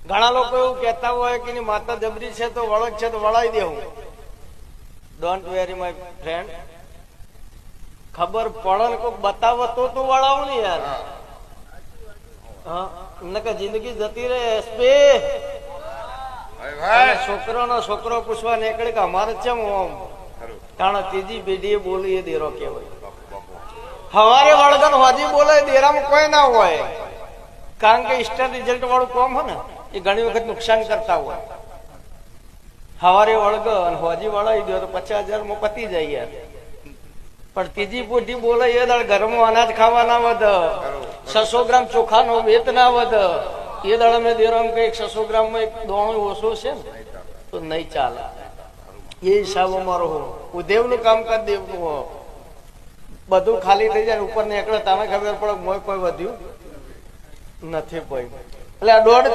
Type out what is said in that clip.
ઘણા લોકો એવું કહેતા હોય કે માતા જબરી છે તો વળગ છે તો વળાવી દેવું. ડોન્ટ વેરી માય ફ્રેન્ડ, ખબર પડે ને કોઈ બતાવો તો વળાવું ને યાર. હા, એમને કે જિંદગી જતી રહે. છોકરો છોકરો પૂછવા નીકળે કે અમારે છે કારણ ત્રીજી પેઢી બોલી એ દેરો કેવાય. હવારે વળગન હોજી બોલે દેરામાં કોઈ ના હોય, કારણ કે ઇન્સ્ટન્ટ રિઝલ્ટ વાળું કોમ હોય ને એ ઘણી વખત નુકસાન કરતા હોય. હવારે વળગ અને હોજી વળાવી દો તો 50,000 માં પતી જાય યાર. પણ ત્રીજી પેઢી બોલે એ દાળ ઘરમાં અનાજ ખાવા ના વધ, 600 ગ્રામ ચોખા નો વેત ના વધ, એ દાળ અમે દેરામ કઈ 600 ગ્રામ માં એક દોણું ઓછો છે ને તો નહીં ચાલે. એ હિસાબ અમારો હો. ઉદેવ નું કામ કર દેવનું હો. બધું ખાલી થઈ જાય ઉપર નીકળે તમે ખબર પડે મોય કોઈ વધ્યું નથી કોઈ. એટલે આ દોઢ